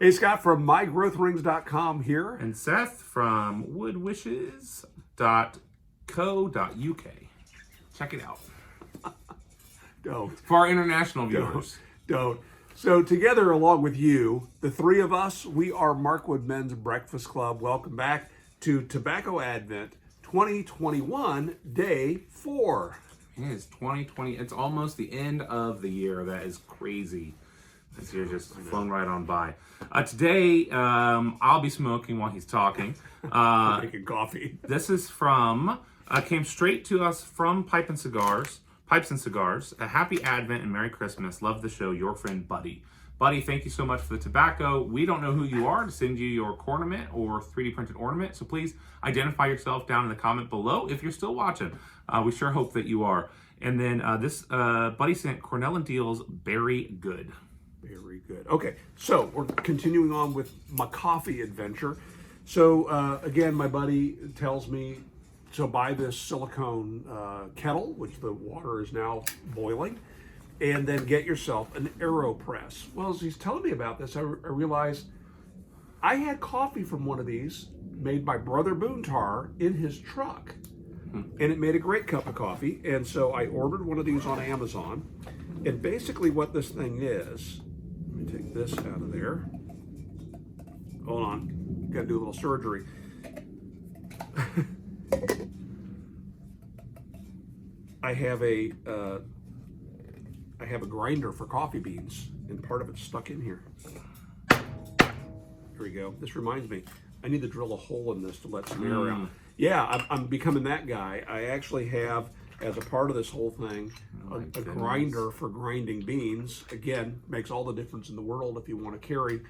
Hey, Scott from mygrowthrings.com here. And Seth from woodwishes.co.uk. Check it out. Don't. For our international viewers. Don't. So together, along with you, the three of us, we are Markwood Men's Breakfast Club. Welcome back to Tobacco Advent 2021, Day 4. It is 2020. It's almost the end of the year. That is crazy. This year just flown right on by. Today, I'll be smoking while he's talking. Making coffee. This is from, came straight to us from Pipes and Cigars. A happy Advent and Merry Christmas. Love the show. Your friend, Buddy. Buddy, thank you so much for the tobacco. We don't know who you are to send you your ornament or 3D printed ornament, so please identify yourself down in the comment below if you're still watching. We sure hope that you are. And then this Buddy sent Cornell Diehl's Very Good. Very good. Okay, so we're continuing on with my coffee adventure. So again, my buddy tells me to buy this silicone kettle, which the water is now boiling, and then get yourself an Aeropress. Well, as he's telling me about this, I realized I had coffee from one of these made by Brother Boontar in his truck. And it made a great cup of coffee. And so I ordered one of these on Amazon. And basically what this thing is, let me take this out of there. Hold on, gotta do a little surgery. I have a grinder for coffee beans, and part of it's stuck in here. Here we go. This reminds me, I need to drill a hole in this to let some air out. Yeah, I'm becoming that guy. I actually have, as a part of this whole thing, a grinder for grinding beans. Again, makes all the difference in the world. If you want to carry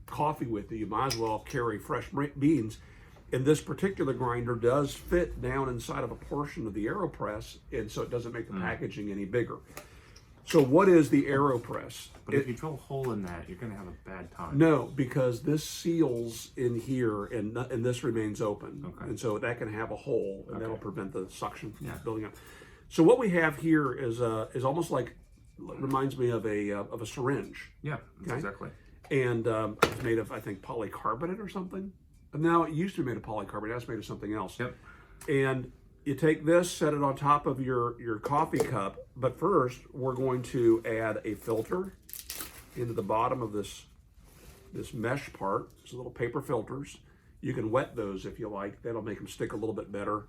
coffee with you, you might as well carry fresh beans. And this particular grinder does fit down inside of a portion of the Aeropress, and so it doesn't make the packaging any bigger. So what is the Aeropress? But if you drill a hole in that, you're going to have a bad time. No, because this seals in here, and this remains open. Okay. And so that can have a hole, and that'll prevent the suction from building up. So what we have here is almost like, reminds me of a syringe. Yeah, exactly. And it's made of, I think, polycarbonate or something. Now it used to be made of polycarbonate. Now it's made of something else. Yep. And you take this, set it on top of your coffee cup. But first, we're going to add a filter into the bottom of this mesh part. It's little paper filters. You can wet those if you like. That'll make them stick a little bit better.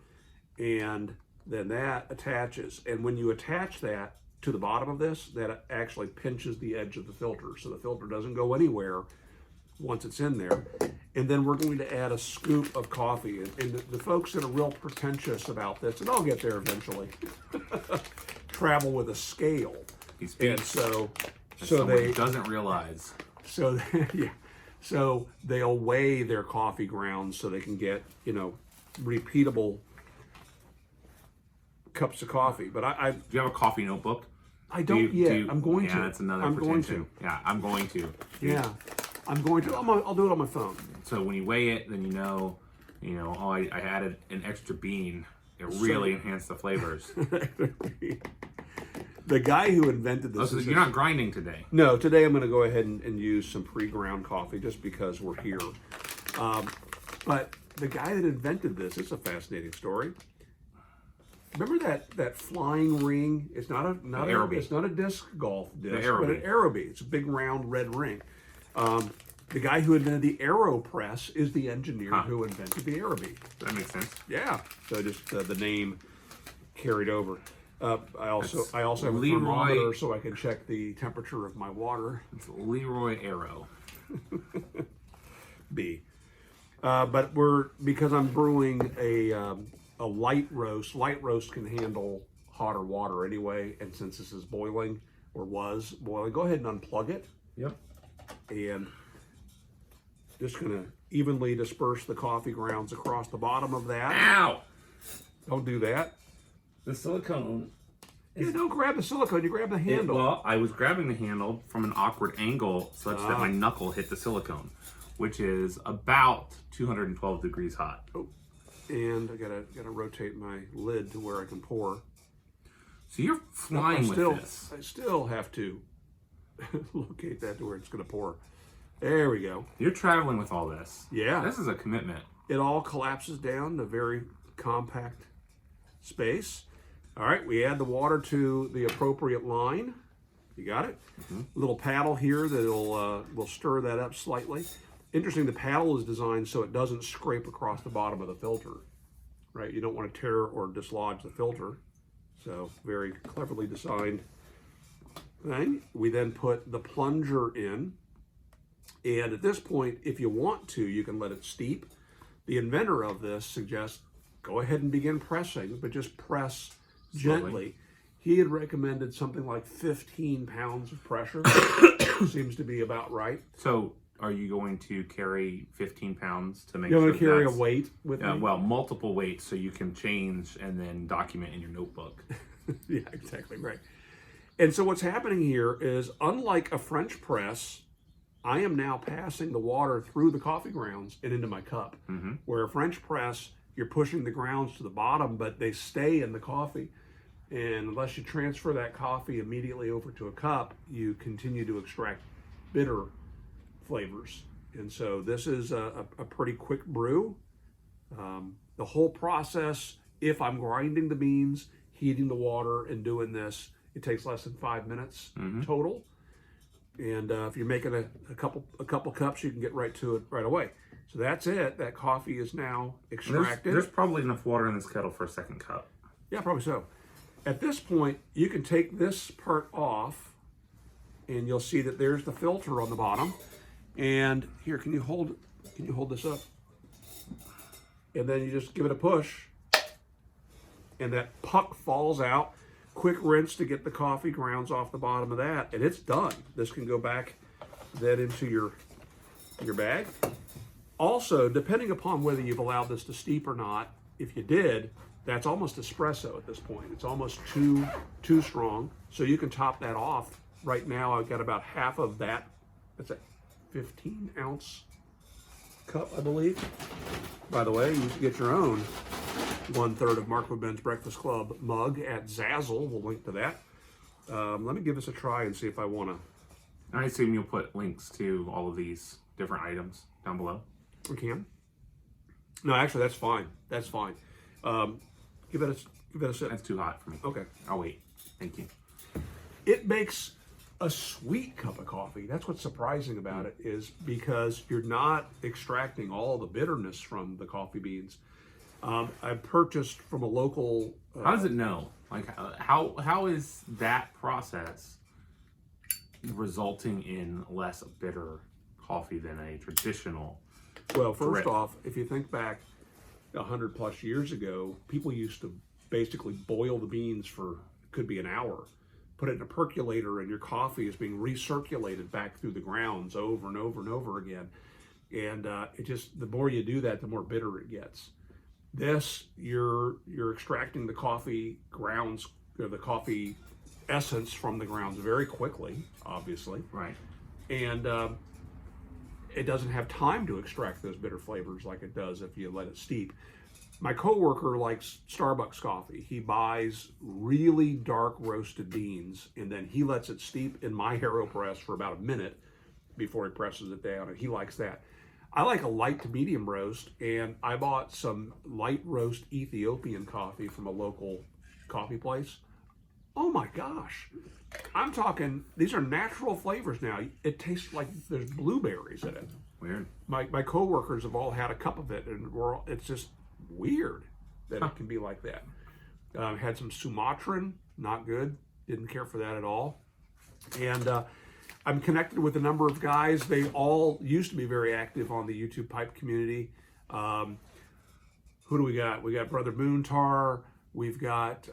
And then that attaches. And when you attach that to the bottom of this, that actually pinches the edge of the filter. So the filter doesn't go anywhere once it's in there. And then we're going to add a scoop of coffee. And the folks that are real pretentious about this, and I'll get there eventually, travel with a scale. And so they doesn't realize. So yeah, so they'll weigh their coffee grounds so they can get, repeatable cups of coffee. But do you have a coffee notebook? I don't yet. I'm going to. Yeah, that's another pretension. Yeah, I'm going to. Yeah. I'm going to. I'll do it on my phone. So when you weigh it, then oh, I added an extra bean. It really enhanced the flavors. The guy who invented this. So you're not grinding today? No, today I'm going to go ahead and use some pre-ground coffee just because we're here. But the guy that invented this, it's a fascinating story. Remember that flying ring? It's not a disc golf disc, but an Aerobee. It's a big round red ring. The guy who invented the Aeropress is the engineer who invented the Aerobee. That makes sense. Yeah. So just the name carried over. I also have a thermometer so I can check the temperature of my water. It's Leroy Aero. B. But because I'm brewing a light roast. Light roast can handle hotter water anyway, and since this is boiling or was boiling, go ahead and unplug it. Yep. And just gonna evenly disperse the coffee grounds across the bottom of that. Ow! Don't do that. The silicone. You don't grab the silicone, you grab the handle. Well, I was grabbing the handle from an awkward angle such that my knuckle hit the silicone, which is about 212 degrees hot. Oh, and I gotta rotate my lid to where I can pour. So you're flying with this. I still have to locate that to where it's gonna pour. There we go. You're traveling with all this. Yeah. This is a commitment. It all collapses down to very compact space. All right, we add the water to the appropriate line. You got it? Little paddle here that'll will stir that up slightly. Interesting, the paddle is designed so it doesn't scrape across the bottom of the filter, right? You don't want to tear or dislodge the filter. So very cleverly designed thing. We then put the plunger in. And at this point, if you want to, you can let it steep. The inventor of this suggests go ahead and begin pressing, but just press gently. He had recommended something like 15 pounds of pressure. Seems to be about right. So are you going to carry 15 pounds to make You're sure going to carry a that's- weight with me? Well, multiple weights so you can change and then document in your notebook. Yeah, exactly right. And so what's happening here is, unlike a French press, I am now passing the water through the coffee grounds and into my cup. Where a French press, you're pushing the grounds to the bottom, but they stay in the coffee. And unless you transfer that coffee immediately over to a cup, you continue to extract bitter flavors. And so this is a pretty quick brew. The whole process, if I'm grinding the beans, heating the water, and doing this, it takes less than 5 minutes total. And if you're making a couple cups, you can get right to it right away. So that's it. That coffee is now extracted. There's probably enough water in this kettle for a second cup. Yeah, probably so. At this point, you can take this part off, and you'll see that there's the filter on the bottom. And here, can you hold this up? And then you just give it a push, and that puck falls out. Quick rinse to get the coffee grounds off the bottom of that, and it's done. This can go back then into your bag. Also, depending upon whether you've allowed this to steep or not, if you did, that's almost espresso at this point. It's almost too strong. So you can top that off. Right now, I've got about half of that. That's a 15-ounce cup, I believe. By the way, you can get your own 1/3 of Mark Ben's Breakfast Club mug at Zazzle. We'll link to that. Let me give this a try and see if I want to. I assume you'll put links to all of these different items down below. We can. No, actually, that's fine. That's fine. Give it a sip. That's too hot for me. Okay. I'll wait. Thank you. It makes a sweet cup of coffee. That's what's surprising about it, is because you're not extracting all the bitterness from the coffee beans. I purchased from a local. How does it know? Like, how is that process resulting in less bitter coffee than a traditional? Well, first drip? off, if you think back 100+ years ago, people used to basically boil the beans for, could be an hour, put it in a percolator, and your coffee is being recirculated back through the grounds over and over and over again. And it just, the more you do that, the more bitter it gets. This, you're extracting the coffee grounds, or the coffee essence from the grounds very quickly, obviously. Right. And it doesn't have time to extract those bitter flavors like it does if you let it steep. My coworker likes Starbucks coffee. He buys really dark roasted beans, and then he lets it steep in my Aeropress for about a minute before he presses it down, and he likes that. I like a light to medium roast, and I bought some light roast Ethiopian coffee from a local coffee place. Oh my gosh. I'm talking, these are natural flavors now. It tastes like there's blueberries in it. Weird. My coworkers have all had a cup of it, and it's just weird that it can be like that. Had some Sumatran, not good. Didn't care for that at all. And I'm connected with a number of guys. They all used to be very active on the YouTube pipe community. Who do we got? We got Brother Moontar. We've got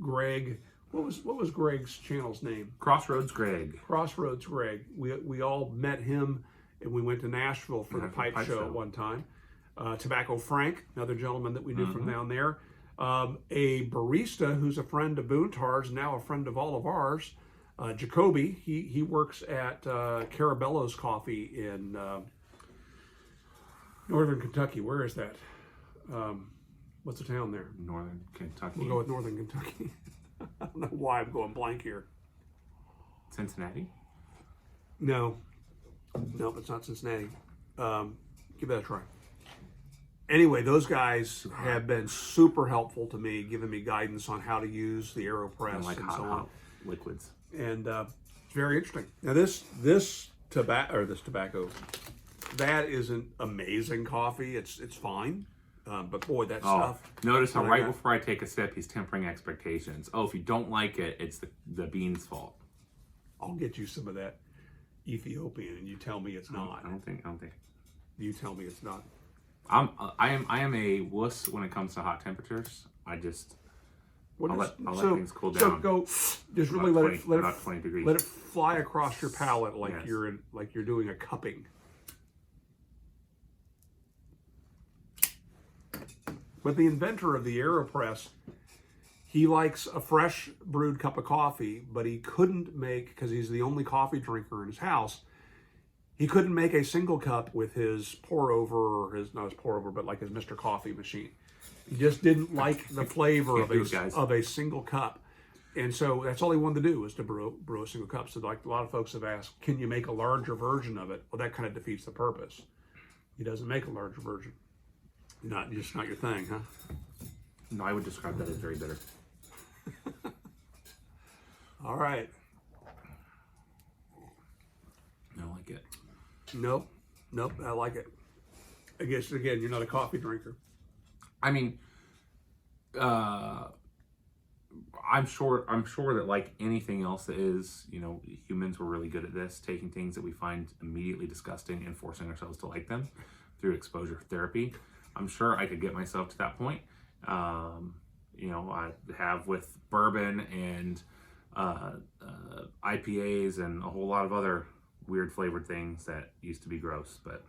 Greg. What was Greg's channel's name? Crossroads Greg. Crossroads Greg. We all met him, and we went to Nashville for the pipe show at one time. Tobacco Frank, another gentleman that we knew from down there. A barista who's a friend of Boontar's, now a friend of all of ours. Jacoby, he works at Carabello's Coffee in Northern Kentucky. Where is that? What's the town there? Northern Kentucky. We'll go with Northern Kentucky. I don't know why I'm going blank here. Cincinnati? No. Nope, it's not Cincinnati. Give that a try. Anyway, those guys have been super helpful to me, giving me guidance on how to use the Aeropress like and so on. hot liquids. And it's very interesting. Now this tobacco, that isn't amazing coffee. It's fine, but boy, that stuff. Notice how right before I take a sip, he's tempering expectations. Oh, if you don't like it, it's the bean's fault. I'll get you some of that Ethiopian, and you tell me it's not. I don't think. You tell me it's not. I am a wuss when it comes to hot temperatures. I just I'll let things cool down. So go, just really let about 20 degrees. Let it fly across your palate like Yes. you're doing a cupping. But the inventor of the Aeropress, he likes a fresh brewed cup of coffee, but he couldn't make, because he's the only coffee drinker in his house, he couldn't make a single cup with his pour over, or not his pour over, but like his Mr. Coffee machine. He just didn't like the flavor of a single cup. And so that's all he wanted to do, was to brew a single cup. So like a lot of folks have asked, can you make a larger version of it? Well, that kind of defeats the purpose. He doesn't make a larger version. Just not your thing, huh? No, I would describe that as very bitter. All right. I don't like it. Nope, I like it. I guess, again, you're not a coffee drinker. I mean, I'm sure that like anything else that is, humans were really good at this, taking things that we find immediately disgusting and forcing ourselves to like them through exposure therapy. I'm sure I could get myself to that point. I have with bourbon and IPAs and a whole lot of other weird flavored things that used to be gross. But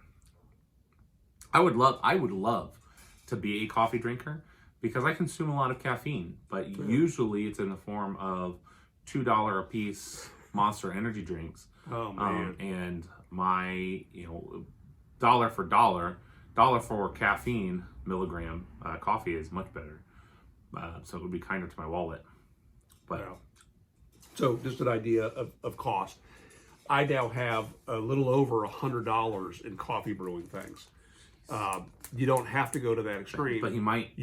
I would love to be a coffee drinker because I consume a lot of caffeine, but usually it's in the form of $2 a piece Monster energy drinks. Oh man! And my dollar for caffeine milligram coffee is much better. So it would be kinder to my wallet. But wow. So just an idea of cost. I now have a little over $100 in coffee brewing things. You don't have to go to that extreme. But you might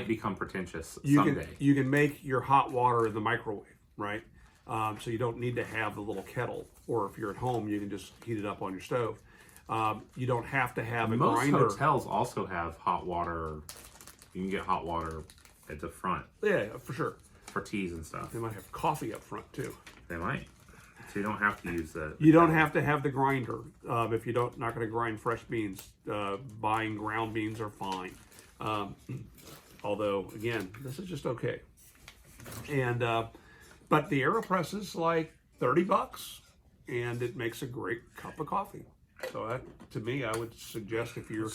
become pretentious someday. You can make your hot water in the microwave, right? So you don't need to have the little kettle. Or if you're at home, you can just heat it up on your stove. You don't have to have a grinder. Most hotels also have hot water. You can get hot water at the front. Yeah, for sure. For teas and stuff. They might have coffee up front too. They might. So you don't have to use the you don't have to have the grinder if you're not going to grind fresh beans. Buying ground beans are fine. Although, again, this is just okay. And but the Aeropress is like $30, and it makes a great cup of coffee. So that, to me, I would suggest if you're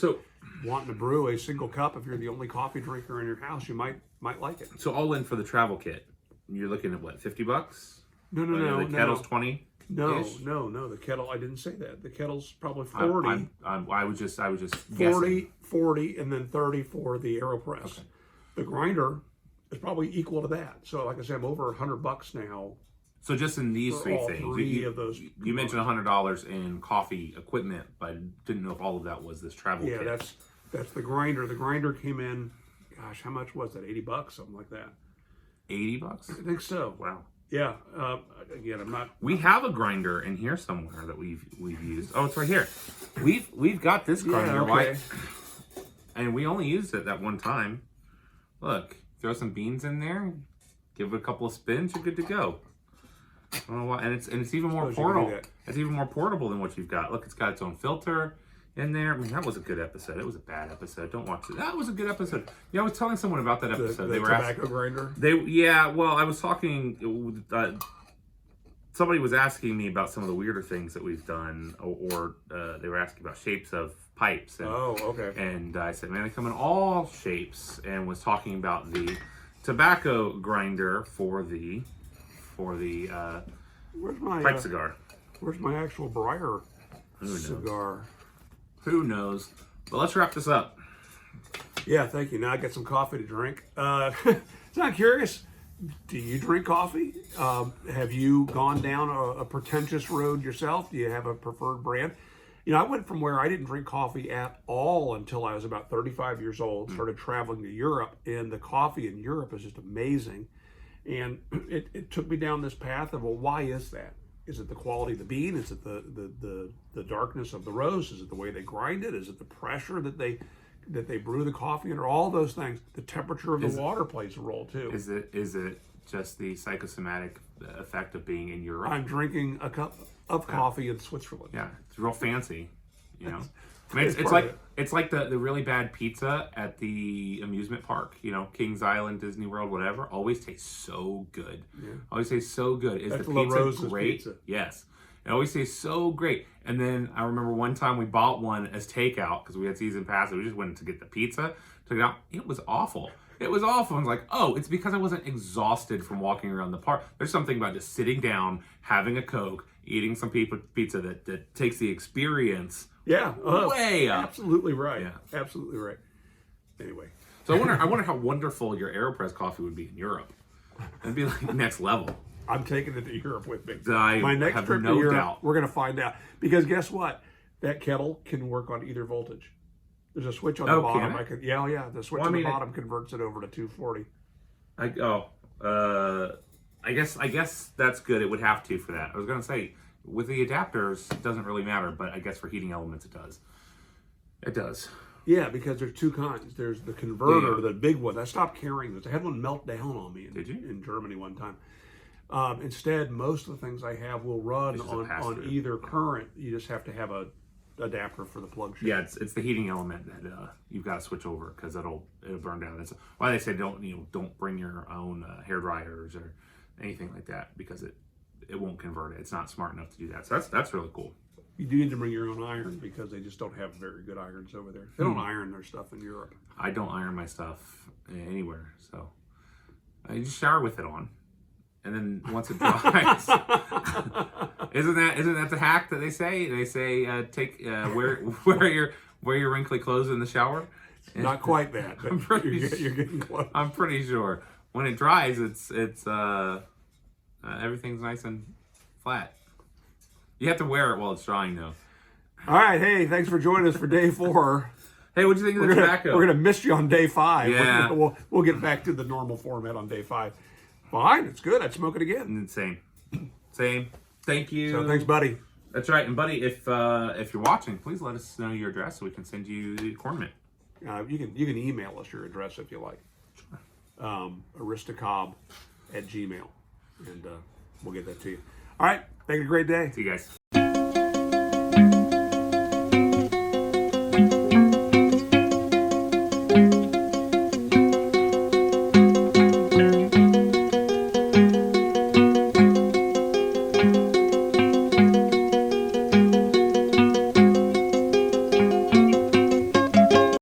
wanting to brew a single cup, if you're the only coffee drinker in your house, you might like it. So all in for the travel kit, you're looking at what, $50? No. The kettle's 20. No. The kettle. I didn't say that. The kettle's probably 40. I was just 40, guessing. 40, and then 30 for the Aeropress. Okay. The grinder is probably equal to that. So, like I said, I'm over $100 now. So just in these three things, you mentioned $100 in coffee equipment, but I didn't know if all of that was this travel kit. Yeah, that's the grinder. The grinder came in. Gosh, how much was that? $80, something like that. $80? I think so. Wow. Yeah. Again, I'm not. We have a grinder in here somewhere that we've used. Oh, it's right here. We've got this grinder, right? And we only used it that one time. Look, throw some beans in there, give it a couple of spins, you're good to go. I don't know why, and it's even more portable. It's even more portable than what you've got. Look, it's got its own filter in there. I mean, that was a good episode. It was a bad episode. Don't watch it. That was a good episode. Yeah, I was telling someone about that episode. The tobacco grinder. Well, I was talking. Somebody was asking me about some of the weirder things that we've done, or they were asking about shapes of pipes. And, okay. And I said, man, they come in all shapes, and was talking about the tobacco grinder for the pipe cigar. Where's my actual Briar cigar? Who knows? But let's wrap this up. Yeah, thank you. Now I got some coffee to drink. So I'm curious, do you drink coffee? Have you gone down a pretentious road yourself? Do you have a preferred brand? You know, I went from where I didn't drink coffee at all until I was about 35 years old, started traveling to Europe, and the coffee in Europe is just amazing. And it took me down this path of, well, why is that? Is it the quality of the bean? Is it the darkness of the roast? Is it the way they grind it? Is it the pressure that they brew the coffee under? All those things. The temperature of the water plays a role too. Is it just the psychosomatic effect of being in Europe? I'm drinking a cup of coffee in Switzerland. Yeah, it's real fancy, you know. I mean, it's like the really bad pizza at the amusement park, you know, Kings Island, Disney World, whatever. Always tastes so good. Yeah. Always tastes so good. Is the pizza great? Pizza. Yes. It always tastes so great. And then I remember one time we bought one as takeout because we had season pass. And we just went to get the pizza. Took it out. It was awful. It was awful. I was like, oh, it's because I wasn't exhausted from walking around the park. There's something about just sitting down, having a Coke, eating some pizza that takes the experience way up. Absolutely right. Yeah. Absolutely right. Anyway. So I wonder how wonderful your Aeropress coffee would be in Europe. It'd be like next level. I'm taking it to Europe with me. My next trip to Europe, we're going to find out. Because guess what? That kettle can work on either voltage. There's a switch on the bottom. The switch on the bottom converts it over to 240. I guess that's good. It would have to for that. I was going to say, with the adapters, it doesn't really matter, but I guess for heating elements, it does. It does. Yeah, because there's two kinds. There's the converter, the big one. I stopped carrying those. I had one melt down on me in Germany one time. Instead, most of the things I have will run on either current. You just have to have a adapter for the plug shape. Yeah, it's the heating element that you've got to switch over because it'll burn down. That's why they say don't bring your own hair dryers or anything like that because it won't convert it. It's not smart enough to do that. So that's really cool. You do need to bring your own iron because they just don't have very good irons over there. They don't iron their stuff in Europe. I don't iron my stuff anywhere, so I just shower with it on, and then once it dries, isn't that the hack that they say? They say wear your wrinkly clothes in the shower. Not quite that, but you're getting close. I'm pretty sure when it dries, it's everything's nice and flat. You have to wear it while it's drying, though. All right, hey, thanks for joining us for day 4. Hey, what'd you think of the tobacco? We're gonna miss you on day 5. Yeah. We'll get back to the normal format on day 5. Fine, it's good. I'd smoke it again. Same. Thank you. So thanks, buddy. That's right, and buddy, if you're watching, please let us know your address so we can send you the corn mint. You can email us your address if you like. Aristocob@gmail.com, and we'll get that to you. All right. Make it a great day. See you guys.